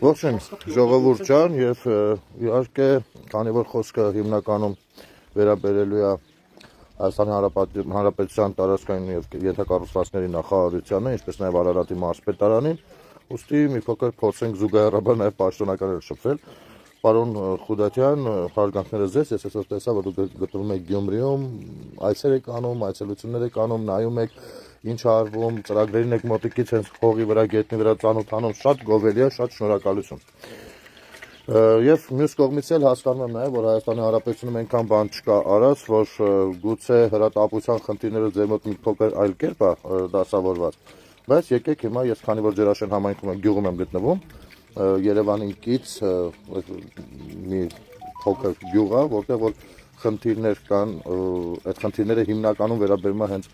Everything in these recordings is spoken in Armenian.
Ողջույն, ժողովուրդ ջան, եւ իհարկե, քանի որ խոսքը հիմնականում վերաբերելու է Հայաստանի Հանրապետության տարածքային եւ ենթակառուցվածքների նախարարությանը, ինչպես նաեւ Արարատի մարզպետարանին, ուստի մի փոքր փորձենք զուգահեռաբար նաեւ պաշտոնականորեն շփվել։ Պարոն Խուդատյան, հարգանքները ձեզ, ես այսօր տեսա, որ դուք գտնվում եք Գյումրիում, այցեր եք անում, այցելություններ եք անում, նայում եք ինչ արվում, ծրագրերին եք մոտիկից հենց հողի վրա, գետնի վրա ծանոթանում, շատ գովելի է, շատ շնորհակալություն։ Եվ մյուս կողմից էլ հասկանում եմ նաև, որ Հայաստանի Հանրապետությունում այնքան բան չկա արած, որ գուցե հրատապության խնդիրները ձեր մոտ մի փոքր այլ կերպ է դասավորված։ Բայց եկեք հիմա ես քանի որ Ջրաշեն համայնքում գյուղում եմ գտնվում, Երևանին կից մի փոքր գյուղ է, որտեղ որ խնդիրներ կան, այդ խնդիրները հիմնականում վերաբերում են հենց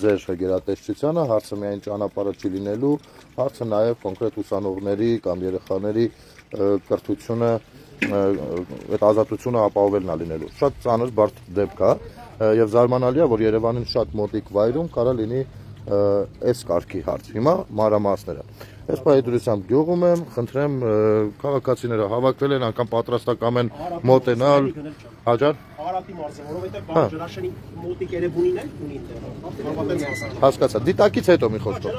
ձեր գերատեսչությանը, հարցը միայն ճանապարհը չի լինելու, հարցը նաև կոնկրետ ուսանողների կամ երեխաների կրթությունը, այդ ազատությունը ապահովելն է լինելու։ Շատ ծանր բարդ դեպք է, եւ զարմանալի է, որ Երևանին շատ մոտիկ վայրում կարա լինի այս կարգի հարց։ Հիմա մանրամասները։ Ես պայդրությամբ գյուղում եմ, խնդրեմ քաղաքացիները հավաքվել են, անգամ պատրաստական են մոտենալ, հաջար։ Արարատի մարզը, որովհետև Ջրաշենի մոտիկ Երևանին է ունի։ Հասկացա, դիտակից հետո մի խոսքով։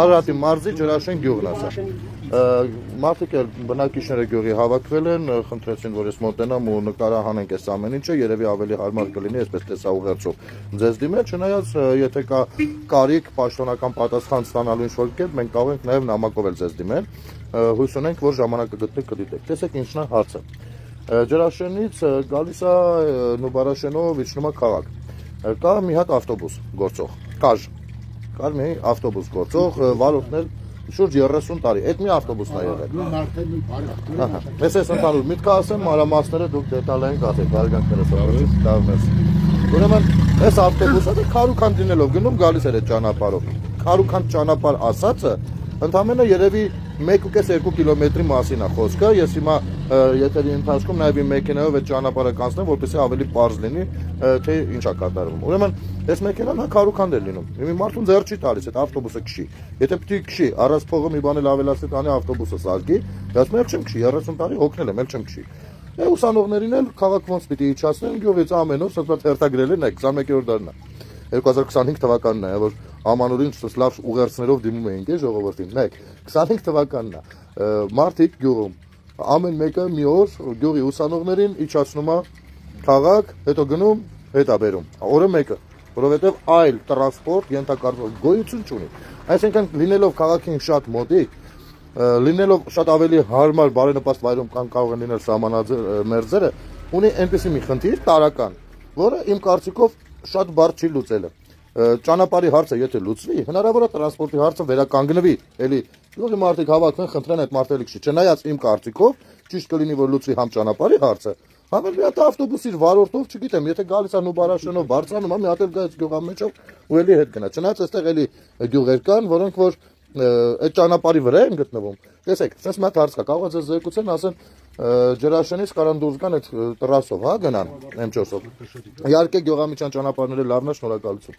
Արարատի մարզի Ջրաշեն գյուղն է սա։ Մարդիկ էլ բնակիչները գյուղի հավաքվել են, խնդրեցին, որ ես մոտենամ ու նկարահանենք այս ամեն ինչը, երևի ավելի հարմար կլինի, այսպես տեսա ուղերձով ձեզ դիմել, չնայած եթե կա կարիք պաշտոնական պատասխան ստանալու ինչ-որ կերպ, մենք կարող ենք նաև նամակով էլ ձեզ դիմել, հույս ունենք, որ ժամանակը գտնեք կդիտեք։ Տեսեք ինչն է հարցը։ Ջրաշենից գալիս է Նուբարաշենով իջնում է քաղաք։ Կա մի հատ ավտոբուս գործող, կար մի ավտոբուս գործող, վարորդն էլ շուրջ 30 տարի, այդ մի ավտոբուսն է եղել։ Ես այս ընդհանուր միտքը ասեմ, մանրամասները դուք դետալային կասեք, հարգանքներս դառնես։ Ուրեմն, այս ավտոբուսը քարուքան դինելով գնում գալիս էր այդ ճանապարհով։ Քարուքան ճանապարհ ասածը ընդամենը երևի 1.5-2 կիլոմետրի մասին է խոսքը, ես հիմա եթերի ընթացքում նաև իմ մեքենայով այդ ճանապարհը կանցնեմ, որպեսզի ավելի պարզ լինի, թե ինչ է կատարվում։ Ուրեմն, այս մեքենան քարուքան էր լինում։ Մի մարդուն ձեռ չի տալիս այդ ավտոբուսը քշի։ Եթե պիտի քշի, առանց փողը մի բան էլ ավելացի տանի ավտոբուսը սարքի, ես մեղ չեմ քշի, 30 տարի հոգնել եմ, էլ չեմ քշի։ Ուսանողներին էլ քաղաք ոնց պիտի իջացնեն, գյուղից ամեն օր սրտած հերթագրել են 21-րդ դարն է։ 2025 թվականն է, որ ամանորին լավ ուղերձներով դիմում էինք ժողովրդին։ 25 թվականն է։ Մարդիկ գյուղում ամեն մեկը մի օր գյուղի ուսանողներին իջացնում է քաղաք, հետո գնում, հետա բերում։ Օրը մեկը, որովհետև այլ տրանսպորտ ենթակառուցվածք գոյություն չունի։ Այսինքն լինելով քաղաքին շատ մոտիկ, լինելով շատ ավելի հարմար բարենպաստ վայրում կարող են լինել սահմանամերձերը, ունի այնպեսի մի խնդիր տարական, որը իմ կարծիքով շատ բարդ չի լուծելը։ Ճանապարհի հարցը եթե լուծվի, հնարավոր է տրանսպորտի հարցը վերականգնվի, էլի գյուղի մարդիկ հավաքվեն, խնդրեն այդ մարդը քշի։ Չնայած իմ կարծիքով ճիշտ կլինի, որ լուծվի համ ճանապարհի հարցը, համ էլ մի հատ ավտոբուսի վարորդով, չգիտեմ, եթե գալիս է Նուբարաշենով բարձրանում, մի հատ էլ գա այդ գյուղամեջով ու էլի հետ գնա։ Չնայած այստեղ էլի գյուղեր կան, որոնք որ այդ ճանապարհի վրա են գտնվում։ Տեսեք, sense մի հատ հարց կա, կարող է ձեզ զեկուցեն, ասեն Ջրաշենից կարան դուրս գան այդ տրասով, հա, գնան M4-ով։ Իհարկե գյուղամիջյան ճանապարհները լավն է, շնորհակալություն։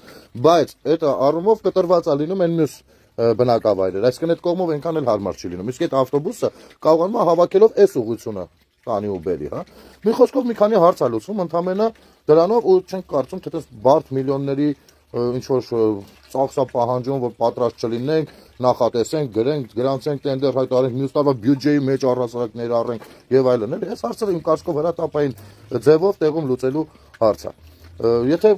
Բայց այդ առումով կտրված է լինում այն մյուս բնակավայրեր, այսինքն այդ կողմով այնքան էլ հարմար չի լինում։ Իսկ այդ ավտոբուսը կարողանում է հավաքելով այս ուղղությունը տանի ու բերի, հա։ Մի խոսքով մի քանի հարց է լուծվում, ընդամենը դրանով ու չենք կարծում, թե դες բարդ միլիոնների ինչ որ ծախսա պահանջում, որ պատրաստ չլինենք, նախատեսենք, գրենք, գրանցենք տենդեր հայտարարենք, մյուս տարվա բյուջեի մեջ առհասարակ ներառենք եւ այլն։ Այս հարցը իմ կարծիքով հրատապային ձևով տեղում լուծելու հարց է։ Եթե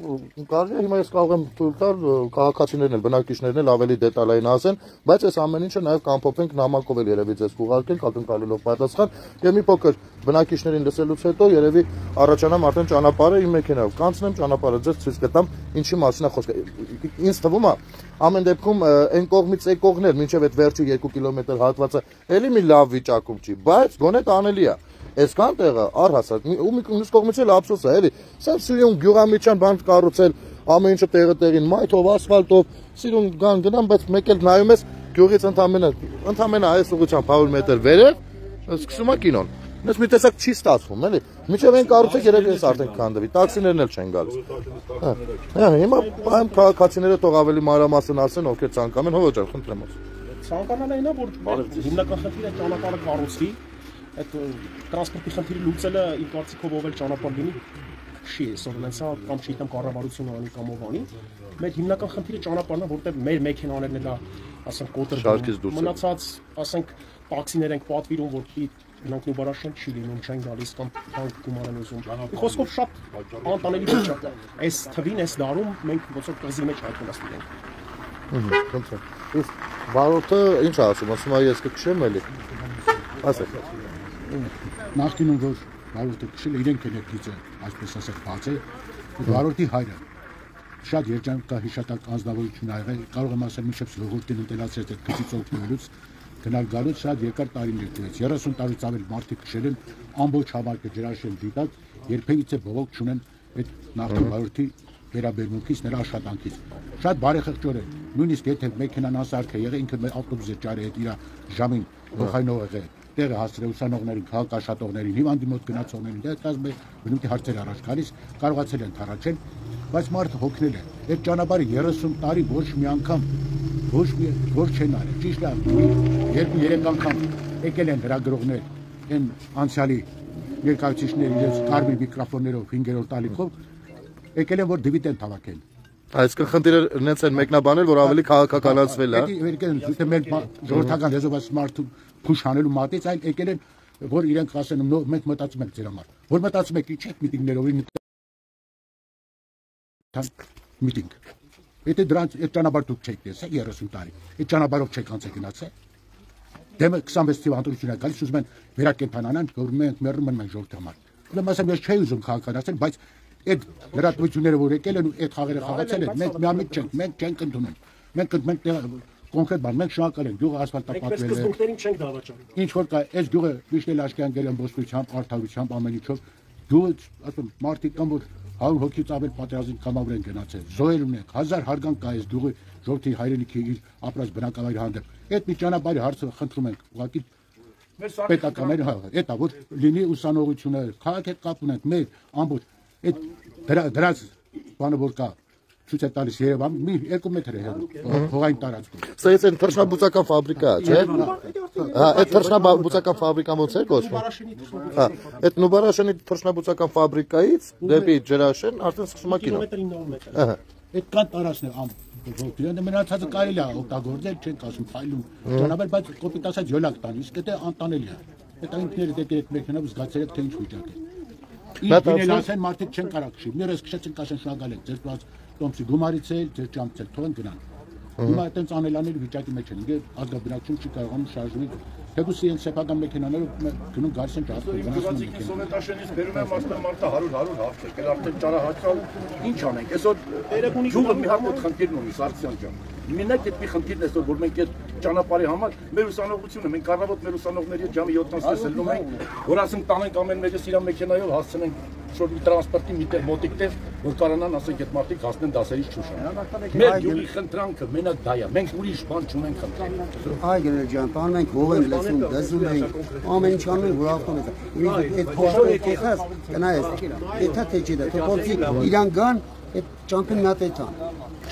կարելի է հիմա ես կարող եմ թույլ տալ քաղաքացիներն էլ բնակիչներն էլ ավելի դետալային ասեն, բայց այս ամեն ինչը նաև կամփոփենք նամակով էլ երևի ձեզ կուղարկենք ակնկալելով պատասխան եւ մի փոքր բնակիչներին լսելուց հետո երևի առաջանամ արդեն ճանապարհը իմ մեքենայով կանցնեմ ճանապարհը ձեզ ցույց կտամ ինչի մասին է խոսքը։ Ինձ թվում է ամեն դեպքում այն կողմից եկողներ մինչեւ այդ վերջի 2 կիլոմետր հատվածը էլի մի լավ վիճակում չի, բայց գոնե տանելի է։ Այսքան տեղը առհասարակ ու մյուս կողմից էլ ափսոս է, էլի։ Սա սիրուն գյուղամիջյան բան կառուցել, ամեն ինչը տեղը տեղին, մայթով, ասֆալտով, սիրուն գնան, բայց մեկ էլ նայում ես գյուղից ընդամենը այս ուղղությամբ 100 մետր վերև, սկսում է կինոն։ Ես մի տեսակ չի ստացվում, էլի։ Մինչև այն կառուցեք երևի ես արդեն կքանդվի, տաքսիներն էլ չեն գալիս։ Հիմա այն քաղաքացիները թող ավելի մանրամասն ասեն, ովքեր ցանկանում են, հո ջան, խնդրեմ։ Ցանկանալ այնա, որ հիմնական խնդիրը ճանապարհը կառուցվի, այդ տրանսպորտի խնդիրը լուծելը իմ կարծիքով ով էլ ճանապարհ լինի չի, սա կամ չգիտեմ կառավարությունը անի կամ ով անի, մեր հիմնական խնդիրը ճանապարհն է, որտեղ մեր մեքենաներն էլ ասենք կոտրվում, մնացած ասենք տաքսիներ ենք պատվիրում, որ նրանք նուբարաշեն չի լինում, չեն գալիս կամ թանկ գումար են ուզում։ Խոսքով շատ անտանելի վիճակ է։ Այս թվին, այս դարում մենք ոնց որ կղզի մեջ հայտնվեցել ենք։ Վարորդը ինչ ասում, ասում է ես կքշեմ էլի։ Ասեք։ Նախկինում որ վարորդը քշել իրենք են եկից է, այսպես ասած բաց է, վարորդի հայրը շատ երջանկա հիշատակ անձնավորություն ա եղել, կարող եմ ասել մինչև ժողովրդին ընտելացրեց այդ քշից օգնելուց, գնալ գալուց շատ երկար տարիներ տևեց, 30 տարուց ավել մարդիկ քշել են, ամբողջ համարկը ջրաշեն դիտակ, երբևիցե բողոք չունեն այդ նախկին վարորդի վերաբերմունքից, նրա աշխատանքից։ Շատ բարեխղճոր է, նույնիսկ եթե մեքենան անսարք է եղել, ինքը ավտոբուս է ճարել այդ իր ժամին գլխայնով եղել, տեղը հասցրել ուսանողներին, քաղաքաշխատողներին, հիվանդի մոտ գնացողներին, դա կազմում է բնույթի հարցեր առաջ գալիս, կարողացել են թարաչել, բայց մարդը հոգնել է։ Այդ ճանապարհը 30 տարի ոչ մի անգամ ոչ չեն արել։ Ճիշտ է, 2-3 անգամ եկել են լրագրողներ, այն անցյալի ներկայացուցիչներ իրենց կարմիր միկրոֆոններով 5-րդ տալիքով եկել են որ դիվիդենդ հավաքեն։ Այսինքն խնդիրը նենց են մեկնաբանել, որ ավելի քաղաքականացվել է։ Եկել են թե մեր ժողովրդական լեզվով մարդու փուշ հանելու մատից, այլ եկել են որ իրենք ասեն մենք մտածում ենք ձեր համար։ Որ մտածում եք ինչ միտինգներով միտինգ։ Եթե դրանց այդ ճանապարհ դուք չեք տեսել 30 տարի։ Այդ ճանապարհով չեք անցել գնացել։ Դեմը 26 թիվ անդրություն է գալիս, ուզում են վերակենդանանան, որ մենք մեռնում ենք ժողովրդի համար։ Ուրեմն ասեմ ես չէի ուզում քաղաքականացնել, բայց այդ լրատվությունները որ եկել են ու այդ խաղերը խաղացել են, մենք միամիտ չենք, մենք չենք ընդունում։ Մենք կոնկրետ բան, մենք շնորհակալ ենք, գյուղը ասֆալտապատվել է։ Մենք սկզբունքներին չենք դավաճանում։ Ինչ որ կա, այս գյուղը միշտ էլ աչքի անգել են ոսկրությամբ, արդարությամբ, ամեն ինչով։ Գյուղը, ասում, մարդիկ կան որ 100 հոգից ավել պատերազմին կամավոր են գնացել։ Զոհեր ունենք, 1000 հարգանք կա այս գյուղի ժողովրդի հայրենիքի իր ապրած բնակավայրի հանդեպ։ Այդ մի ճանապարհի հարցը խնդրում ենք, ուղղակի պետականները դա որ լինի ուսանողությունը, քաղաքի հետ կապ ունենք, մեր ամբողջ այդ դրած բանը որ կա ցույց է տալիս Երևան մի 2 մետր է հողային տարածքում։ Սա այս են թռչնաբուծական ֆաբրիկա է, չէ՞։ Հա, այդ թռչնաբուծական ֆաբրիկան ո՞նց է կոչվում։ Հա, այդ Նուբարաշենի թռչնաբուծական ֆաբրիկայից դեպի Ջրաշեն արդեն սկսում է կինո։ Ահա։ Այդ կան տարածքներ ամբողջ մնացածը կարելի է օգտագործել, չենք ասում ֆայլում։ Ճանապարհ բայց կոպիտ ասած յոլակ տան, իսկ դա անտանելի է։ Այդ ինքներդ այդ մեքենայով զգացել եք թե ինչ վիճակ է։ Ինչ ասեն մարդիկ չեն կարող քշի։ Ներս քշեցին կասեն շնորհակալ ենք ձեր տված տոմսի գումարից էլ ձեր ճամփել թողեն գնան։ Հիմա այդտենց անելաների վիճակի մեջ են։ Ինքը ազգաբնակչություն չի կարողանում շարժվի։ Թեկուզ իրենց սեփական մեքենաներով գնում գալիս են ճարխել։ Սովետաշենից բերում եմ մարդը 100 հավցեք, էլ արդեն ճարահացալ ինչ անենք։ Այսօր գյուղը մի հատ խնդիր ունի Սարգսյան ջան։ Մենակ այդ մի խնդիրն է, որ մենք այդ ճանապարհի համար մեր ուսանողությունը, մենք առավոտ մեր ուսանողների ժամը 7-ից ելնում ենք, որ ասենք տանենք ամեն մեկս իր մեքենայով հասցնենք շորի տրանսպորտի մոտիկներ, որ կարողանան ասենք այդ մարդիկ հասնեն դասերից չուշան։ Մեր յուղի խնդրանքը մենակ դա է, մենք ուրիշ բան չունենք խնդրել։ Այ գնել ջան, տան մենք հող ենք լսում, դասում ենք, ամեն ինչ անում ենք, որ ավտոմետ։ Այդ փոստը կեքած, գնայես, եթե թե չի դա, թողոցի իրան գան, այդ ճամփին նա տան։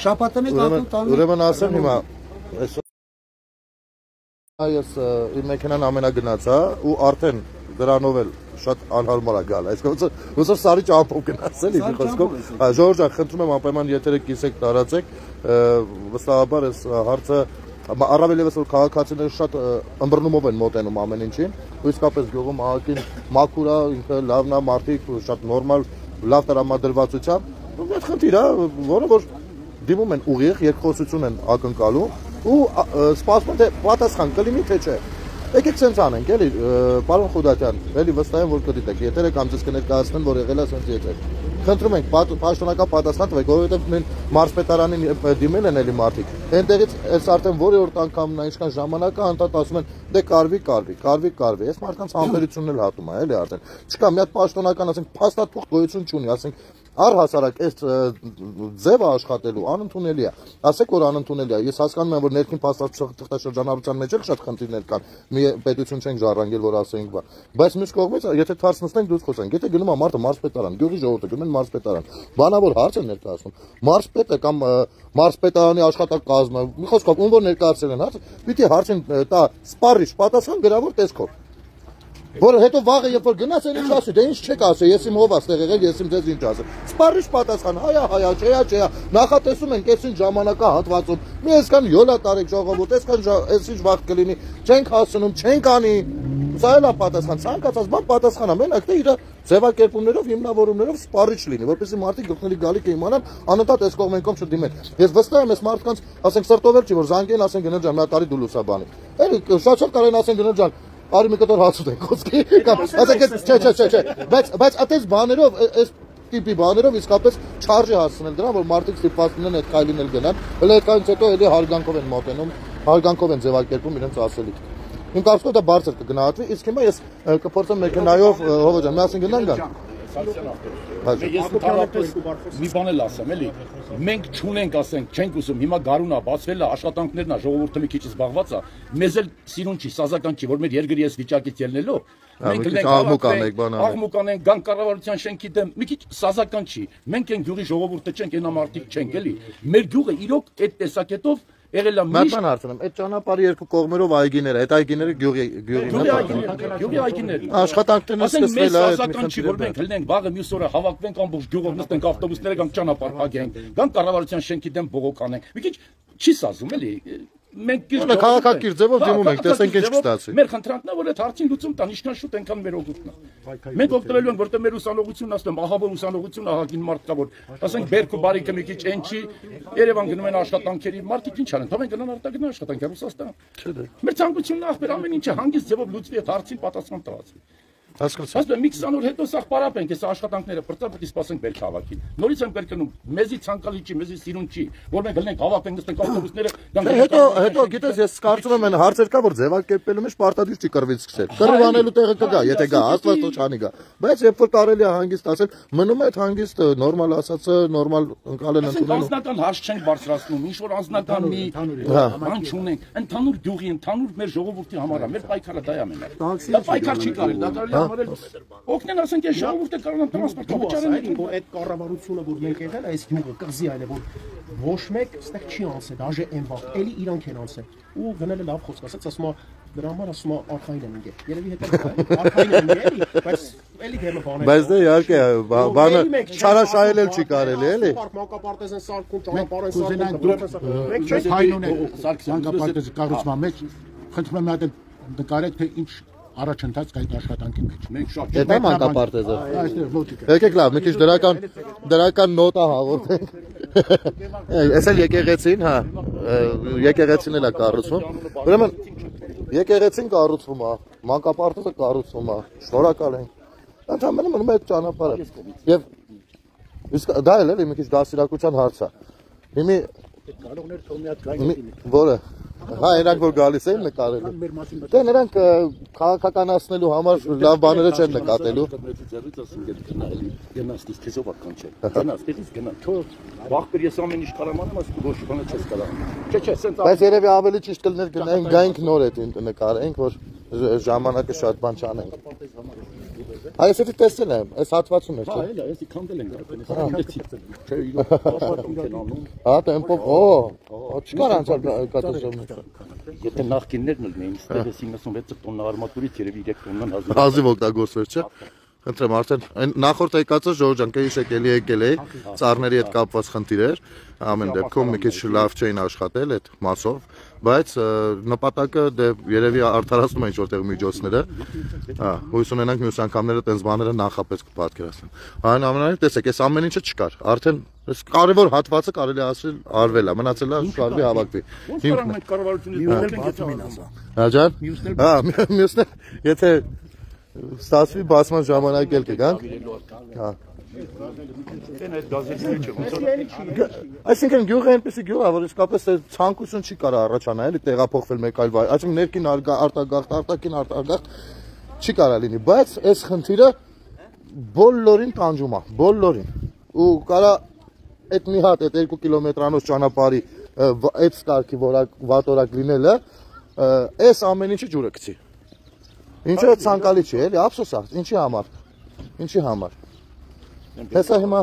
Շաբաթը մեկ ատում տանում։ Ուրեմն ասեմ հիմա, այս իմ մեքենան ամենագնաց է ու արդեն դրանով էլ շատ անհարմար է գալ, այսինքն ոնց որ սարի ճամփով գնաց էլի մի խոսքով։ Ժողովուրդ ջան, խնդրում եմ անպայման եթերը կիսեք, տարածեք, վստահաբար այս հարցը առավել ևս որ քաղաքացիները շատ ըմբռնումով են մոտենում ամեն ինչին, ու իսկապես գյուղում ահագին մաքուր է, ինքը լավն է, մարդիկ շատ նորմալ, լավ տրամադրվածությամբ, այդ խնդիր է, որը որ դիմում են ուղիղ, երկխոսություն են ակնկալում ու սպասում թե պատասխան կլինի թե չէ։ Եկեք սենց անենք, էլի, պարոն Խուդատյան, էլի վստահ եմ, որ կդիտեք, եթերը կամ ձեզ կներկայացնեն, որ եղել է սենց եթեր։ Խնդրում ենք պաշտոնական պատասխան տվեք, որովհետև նույն մարզպետարանին դիմել են էլի մարդիկ։ Այնտեղից այս արդեն որևէ անգամն է, ինչքան ժամանակ է, անդադ ասում են, դե կարվի։ Այս մարդկանց համբերությունն էլ հատում է, էլի արդեն։ Չկա մի հատ պաշտոնական, ասենք, փաստաթուղթ գոյություն չունի, ասենք, առհասարակ այս ձևը աշխատելու անընդունելի է։ Ասեք որ անընդունելի է։ Ես հասկանում եմ որ ներքին փաստաթղթաշրջանառության մեջ էլ շատ խնդիրներ կան։ Մի պետություն չենք ժառանգել որ ասենք բա։ Բայց մյուս կողմից եթե թարս նստենք դուրս խոսենք, եթե գնում է մարդը մարզպետարան, գյուղի ժողովուրդը գնում են մարզպետարան։ Բանավոր հարց են ներկայացնում։ Մարզպետը կամ մարզպետարանի աշխատակազմը, մի խոսքով, ում որ ներկայացրել են հարցը, պիտի հարցին տա սպառիչ պատասխան գրավոր տեսքով։ Որը հետո վաղը երբ որ գնաց էլ ինչ ասի, դե ինչ չեք ասի, ես իմ ով աստեղ եղել, ես իմ ձեզ ինչ ասեմ։ Սպառիչ պատասխան, հայա, չէա, նախատեսում ենք այսին ժամանակահատվածում։ Մի այսքան յոլա տարեք ժողովուրդ, այսքան այսինչ վաղ կլինի, չենք հասնում, չենք անի։ Սա էլ է պատասխան, ցանկացած բան պատասխանա, մենակ թե իր ձևակերպումներով, հիմնավորումներով սպառիչ լինի, որպեսզի մարդիկ գլխների գալիք իմանան, անընդհատ այս կողմենքով չդիմեն։ Ես վստահ եմ, այս մարդկանց, ասենք սրտով չի, որ զանգեն, ասեն գնալ ջան, մի հատ արի դու լուսաբանի։ Էլի շատ կարող են ասեն գնալ ջան, արի մի կտոր հաց ուտենք խոսքի կամ ասենք չէ, բայց այդպես բաներով, այս տիպի բաներով իսկապես չարժի հասցնել դրան, որ մարդիկ ստիպված լինեն այդ քայլին էլ գնան, հələ այդքանից հետո էլի հարգանքով են մոտենում, հարգանքով են ձևակերպում իրենց ասելիք։ Իմ կարծիքով դա բարձր կգնահատվի, իսկ հիմա ես կփորձեմ մեքենայով հովը ջան, միասին գնանք գան։ Ես ընդհանրապես մի բան էլ ասեմ, էլի, մենք չունենք, ասենք, չենք ուզում, հիմա գարունա, բացվել է, աշխատանքներն է, ժողովուրդը մի քիչ զբաղված է, մեզ էլ սիրուն չի, սազական չի, որ մեր երկրի այս վիճակից ելնելով, մենք աղմուկ անենք, գան կառավարության շենքի դեմ, մի քիչ սազական չի, մենք են գյուղի ժողովուրդը չենք, ենամարտիկ չենք, էլի, մեր գյուղը իրոք այդ տեսակետով եղել է միշտ հարցնում, այդ ճանապարհի երկու կողմերով այգիներ, այդ այգիները գյուղի այգիներ։ Աշխատանքներն սկսվել է, ասական չի, որ մենք հլնենք վաղը մյուս օրը հավաքվենք ամբողջ գյուղով նստենք ավտոբուսները կամ ճանապարհ փակենք, կամ կառավարության շենքի դեմ բողոք անենք։ Մի քիչ չի սազում, էլի։ Մենք քաղաքակիր ձևով դիմում ենք, տեսենք ինչ կստացվի։ Մեր խնդրանքն է, որ այդ հարցին լուծում տան, ինչքան շուտ այնքան մեր օգուտն է։ Մենք օգտվելու ենք, որտեղ մեր ուսանողությունն ասում, ահավոր ուսանողություն ահագին մարդ կա, որ ասենք Բերք ու Բարիկը մի քիչ այն չի, Երևան գնում են աշխատանքերի, մարդիկ ինչ անեն, թող են գնան արտագնա աշխատանք Ռուսաստան։ Մեր ցանկությունն է ախպեր ամեն ինչը հանգիստ ձևով լուծվի, այդ հարցին պատասխան տվի։ Հասկացա։ Մի 20 օր հետո սա պարապ ենք, այս աշխատանքները պրծապետի սպասենք Բերք հավաքին։ Նորից եմ կրկնում, մեզի ցանկալի չի, մեզի սիրուն չի, որ մենք գնենք հավաքենք, նստենք ավտոբուսները, հետո գիտես, ես կարծում եմ այն հարցեր կա, որ ձևակերպելու մեջ պարտադիր չի կռվից սկսել։ Կռվանելու տեղը կգա, եթե գա, աստված թող չանի գա։ Բայց երբ որ կարելի է հանգիստ ասել, մնում է այդ հանգիստը նորմալ ասածը, նորմալ ընկալեն ընդունելու։ Անձնական հարց չենք բարձրացնում, ինչ որ անձնական մի բան չունենք, ընդհանուր գյուղի, ընդհանուր մեր ժողովրդի համար է, մեր պայքարը դա է մենակ։ Դա պայքար չի կարելի, դա կարելի օգնեն ասենք այս ժողովուրդը կարող է տրանսպորտ վճարեն, որ այդ կառավարությունը որ մենք եղել այս գյուղը կղզի այլ է որ ոչ մեկ այստեղ չի անցել, դաժե այն բախ, էլի իրանք են անցել ու գնելը լավ խոսք ասած, ասում է դրա համար ասում է արխային են ինգեր։ Երևի հետո արխային են էլի, բայց էլի գեմը բաներ։ Բայց դե իհարկե բանը չարաշահել էլ չի կարելի, էլի։ Մանկապարտեզ են սարքում, ճանապարհ են սարքում, մենք չենք հայնուն է մանկապարտեզի կառուցման մեջ, խնդրում եմ մի հատ նկարեք թե ինչ առաջընթաց կա այդ աշխատանքի մեջ։ Մենք շատ Դա մանկապարտեզը։ Այստեղ մոտիկ է։ Եկեք լավ, մի քիչ դրական նոտա հաղորդենք։ Էս էլ եկեղեցին, հա, եկեղեցին էլ է կառուցվում։ Ուրեմն եկեղեցին կառուցվում է, մանկապարտեզը կառուցվում է։ Շնորհակալ ենք։ Ընդհանրապես մնում է այդ ճանապարհը։ Եվ իսկ դա էլ է մի քիչ դասիրակության հարց է։ Հիմի Կարողներ թող մի հատ գային։ Որը հա, նրանք որ գալիս են նկարելու։ Դե նրանք քաղաքականացնելու համար լավ բաները չեն նկատելու։ ձեռից ասում եմ գնալ, գնաս քեզով ականչել։ Գնաս, դից գնա։ Վախբեր ես ամեն ինչ կարամ անեմ, ասում ոչ բանը չես կարող։ Չէ, սենց Բայց երևի ավելի ճիշտ կլներ գնային գայինք նոր այդ նկարենք, որ ժամանակը շատ բան չանենք։ Այս էլի տեսել եմ, այս հատվածում է, չէ՞։ Հա, էլի, էսի քանդել են գարակը։ Չէ, իրոք աշխատում են անում։ Հա, տեմպով, չկար անցալ կատաստրոֆա։ Եթե նախկիններն լինեին, ստեղ 96 տոննա արմատուրից երևի 3 տոննան հազիվ օգտագործվեր, չէ՞։ Խնդրեմ, արդեն այն նախորդ եկածը Ժորժ ջան, քեշեք էլի եկել էի, ծառների հետ կապված խնդիր էր, ամեն դեպքում մի քիչ լավ չէին աշխատել այդ մասով, բայց նպատակը դե երևի արդարացնում են ինչ-որտեղ միջոցները, հա, հույս ունենանք մյուս անգամները տենց բաները նախապես կպատկերացնեն։ Այնուամենայնիվ տեսեք, այս ամեն ինչը չկար, արդեն այս կարևոր հատվածը կարելի ասել արվել է, մնացել է շարժի հավաքվի։ Մենք կառավարությունից Հա ջան։ Հա, մյուսներ, եթե ստացվի բացման ժամանակ էլ կգանք։ Հա։ Այսինքն գյուղը այնպեսի գյուղ է, որ իսկապես ցանկություն չի կարող առաջանալ, էլի տեղափոխվել մեկ այլ վայր, այսինքն ներքին արտագաղթ, արտաքին արտագաղթ չի կարող լինի, բայց այս խնդիրը բոլորին տանջում է, բոլորին։ Ու կարա այդ մի հատ այդ 2 կիլոմետրանոց ճանապարհի այդ ստարքի վատորակ լինելը, այս ամեն ինչը ջուրը գցի։ Ինչը ցանկալի չի, էլի, ափսոս է, ինչի համար։ Ինչի համար։ Հեսա հիմա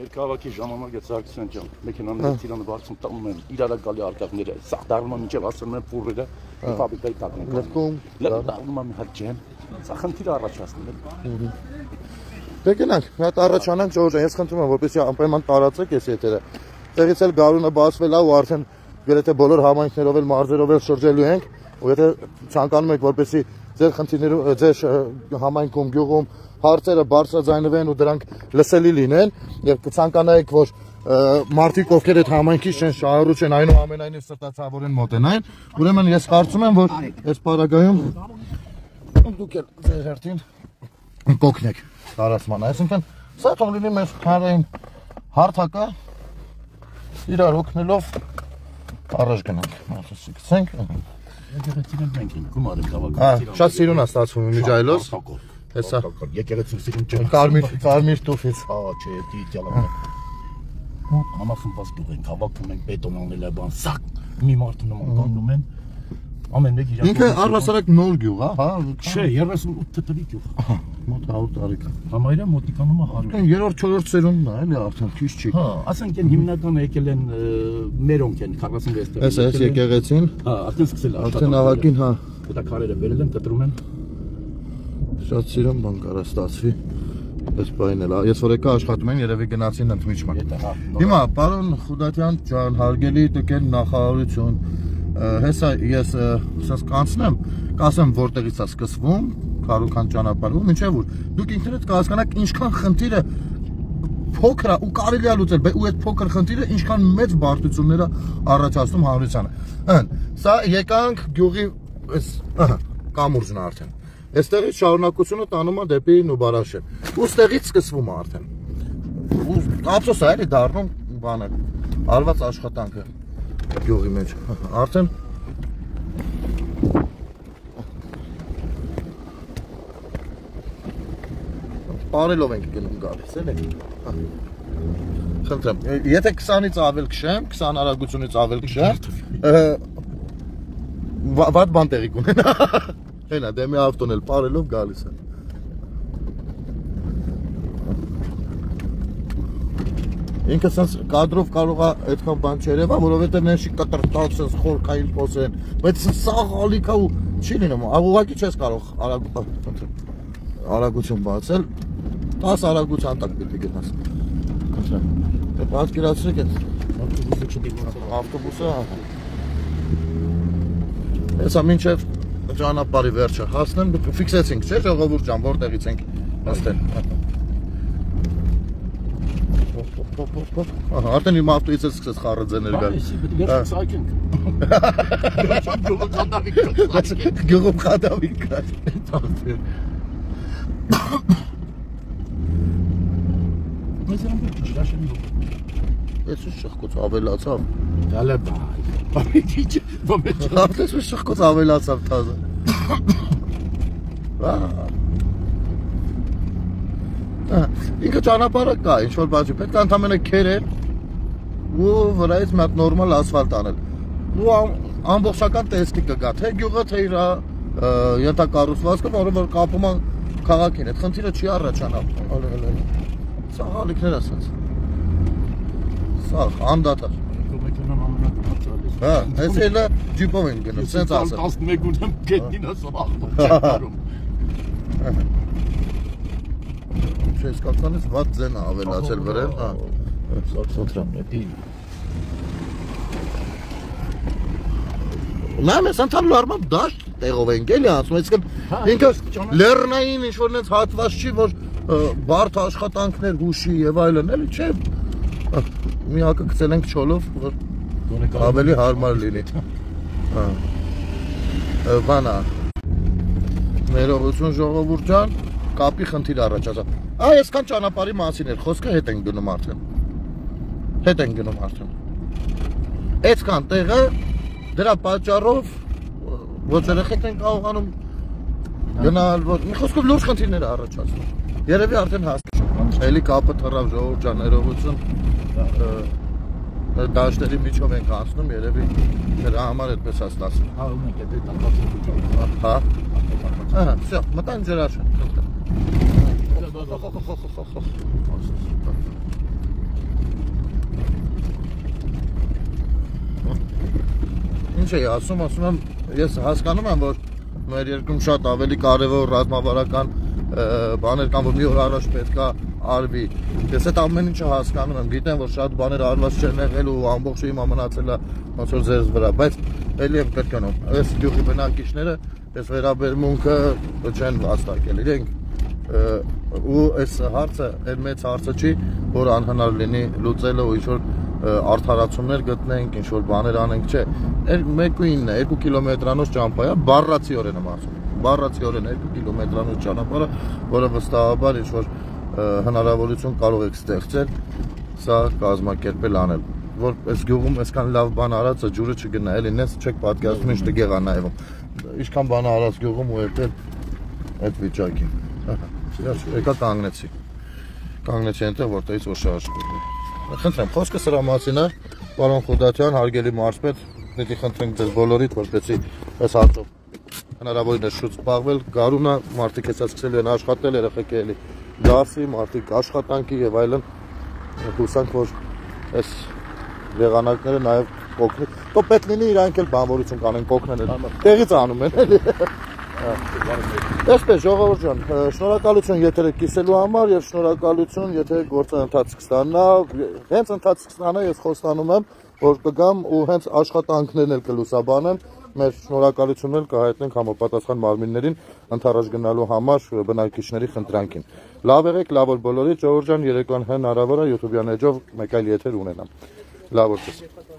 Երկավակի ժամանակ է Սարգսյան ջան, մեքենաները Տիրանը բարձում տանում են իրար գալի արկղները, սա դառնում է մինչև ասում են ֆուրերը, ֆաբրիկայի տակն են։ լքում Դառնում է մի հատ ջեմ, սա խնդիր առաջացնում է։ Դե գնանք, մի հատ առաջանանք Ժողովուրդ ջան, ես խնդրում եմ, որպեսզի անպայման տարածեք այս եթերը։ Տեղից էլ գարունը բացվել է ու արդեն գրեթե բոլոր համայնքներով էլ մարզերով էլ շրջելու ենք, ու եթե ցանկանում եք, որպեսզի ձեր խնդիրներով, ձեր համայնքում, գյուղում հարցերը բարձրաձայնվեն ու դրանք լսելի լինեն, եւ կցանկանայիք, որ մարդիկ ովքեր այդ համայնքի շեն շահառուչ են, այնուամենայնիվ սրտացավոր են մոտենային, ուրեմն ես կարծում եմ, որ այս պարագայում դուք էլ ձեր հերթին կօգնեք տարածման, այսինքն սա թող լինի մեր հանրային հարթակը, իրար օգնելով առաջ գնանք, ասենք։ Եկեղեցին մենք ենք գումարը գավակը։ Շատ սիրուն է ստացվում իմիջայլոս։ Հեսա եկեղեցին սիրուն ջան։ Կարմիր տուֆից։ Չէ, դիտյալը։ Համախմբված գյուղ ենք, հավաքում ենք բետոն անել է բան, սա մի մարդու նման կանգնում են։ Ամեն մեկ իր Ինքը առհասարակ նոր գյուղ է, հա։ Չէ, 38 թվի գյուղ։ Մոտ 100 տարեկան։ Համայրը մոտիկանում է 100։ Երրորդ, չորրորդ սերունդն է, էլի արդեն քիչ չի։ Հա, ասենք են հիմնականը եկել են մերոնք են 46 թվականին։ Էս եկեղեցին։ Հա, արդեն սկսել է Արդեն ահագին, հա։ Դա քարերը վերել են, կտրում են։ Շատ սիրուն բան կարա ստացվի։ Այս բանն էլ, ես որ եկա աշխատում են, երևի գնացին ընդմիջման։ Հիմա, պարոն Խուդատյան ջան, հարգելի տկեն նախարարություն, հեսա ես ասած կանցնեմ, կասեմ որտեղից է սկսվում, քարուքան ճանապարհում, ինչեւ որ դուք ինքներդ կհասկանաք ինչքան խնդիրը փոքր է ու կարելի է լուծել, ու այդ փոքր խնդիրը ինչքան մեծ բարդություններ է առաջացնում հանրությանը։ Սա եկանք գյուղի կամուրջն է արդեն։ Այստեղից շարունակությունը տանում է դեպի Նուբարաշեն։ Ու ստեղից սկսվում է արդեն։ Ու ափսոս է էլի դառնում բանը, արված աշխատանքը գյուղի մեջ։ Արդեն Պարելով ենք գնում գալիս, էլի։ Խնդրեմ, եթե 20-ից ավել քշեմ, 20 արագությունից ավել քշեմ, վատ բան տեղի կունենա։ Հենա, դե մի ավտոն էլ պարելով գալիս է։ Ինքը սենց կադրով կարող է այդքան բան չերևա, որովհետև նենշի կտրտած սենց խորքային խոսեն, բայց սաղ ալիքա ու չի լինում, ուղղակի չես կարող արագություն բացել, 10 արագության տակ պիտի գնաս։ Դե պատկերացրեք այդ ավտոբուսը հեսա մինչև ճանապարհի վերջը հասնեմ, ֆիքսեցինք, չէ՞ ժողովուրդ ջան, որտեղից ենք նստել։ Ահա, արդեն իմ ավտոից էլ սկսեց խառը ձեներ գալ։ Գյուղում խադավիկ կար։ Ես ու շխկոց ավելացավ։ Դալը բայ։ Ես ու շխկոց ավելացավ թազը։ Ինքը ճանապարհը կա, ինչ որ բաժի, պետք է ընդամենը քերել ու վրայից մի հատ նորմալ ասֆալտ անել։ Ու ամբողջական տեսքի կգա, թե գյուղը, թե իր ենթակառուցվածքը, որը կապում է քաղաքին, այդ խնդիրը չի առաջանա։ Սա հալիքներ ասած։ Սա անդադար։ Հա, այս էլը ջիպով են գնում, սենց ասել։ 11 ունեմ գետնին ասում չեմ Չէ, իսկականից վատ ձեն է ավելացել վրեն, հա։ Սոտրամն է դին։ Նայում ես ընդհանուր առմամբ դաշտ տեղով ենք էլի անցում, այսինքն ինքը լեռնային ինչ-որ նենց հատված չի, որ բարդ աշխատանքներ հուշի եւ այլն, էլի չէ։ Մի հակը գցել ենք չոլով, որ ավելի հարմար լինի։ Հա։ Բանա։ Ներողություն ժողովուրդ ջան, կապի խնդիր առաջացավ։ Այսքան ճանապարհի մասին էր խոսքը, հետ են գնում արդեն։ Հետ են գնում արդեն։ Այսքան տեղը դրա պատճառով ոչ երեխեք են կարողանում գնալ, որ մի խոսքով լուրջ խնդիրներ առաջացնում։ Երևի արդեն հասնում։ Էլի կապը թռավ ժողովուրդ ջան, ներողություն։ Դաշտերի միջով ենք անցնում, երևի դրա համար այդպես է ստացվում։ Հա, ունենք այդ տակածություն։ Հա։ Ահա, всё, մտան ջրաշեն։ Ինչ էի ասում եմ, ես հասկանում եմ, որ մեր երկրում շատ ավելի կարևոր ռազմավարական բաներ կան, որ մի օր առաջ պետք է արվի։ Ես այդ ամեն ինչը հասկանում եմ, գիտեմ, որ շատ բաներ արված չեն եղել ու ամբողջ հիմա մնացել է ոնց որ ձեզ վրա, բայց էլի եմ կրկնում, այս գյուղի բնակիչները այս վերաբերմունքը չեն վաստակել իրենք ու այս հարցը այն մեծ հարցը չի, որ անհնար լինի լուծելը ու ինչ-որ արդարացումներ գտնենք, ինչ-որ բաներ անենք, չէ, 1.9 է, 2 կիլոմետրանոց ճամփա է, բառացիորեն եմ ասում, բառացիորեն 2 կիլոմետրանոց ճանապարհը, որը վստահաբար ինչ-որ հնարավորություն կարող եք ստեղծել, սա կազմակերպել անել, որ այս գյուղում այսքան լավ բան արածը ջուրը չգնա, էլի նես չեք պատկերացնում ինչ տեղ է նայվում, ինչքան բան արած գյուղում ու այդ վիճակին, եկա կանգնեցի այնտեղ, որտեղից որ շարժվում է, խնդրեմ, խոսքը սրա մասին է, պարոն Խուդատյան, հարգելի մարզպետ, պետք է խնդրենք ձեզ բոլորիդ, որպեսզի այս հարցով հնարավորինս շուտ զբաղվել, գարունը մարդիկ հեսա սկսելու են աշխատել, երեխեք էլի դասի, մարդիկ աշխատանքի եւ այլն, հուսանք, որ այս եղանակները նաեւ կօգնի, તો պետք լինի իրանք էլ բանվորություն կանեն կօգնեն, տեղից անում են էլի։ Այսպես ժողովուրդ ջան, շնորհակալություն եթերը կիսելու համար եւ շնորհակալություն, եթե գործը ընթացք ստանա, հենց ընթացք ստանա, ես խոստանում եմ, որ կգամ ու հենց աշխատանքներն էլ կլուսաբանեմ, մեր շնորհակալությունն էլ կհայտնենք համապատասխան մարմիններին ընդառաջ գնալու համար բնակիչների խնդրանքին։ Լավ եղեք, լավ որ բոլորի, ժողովուրդ ջան, երեկոյան հնարավոր է YouTube-յան էջով մեկ այլ եթեր ունենամ։ Լավ որ ցես։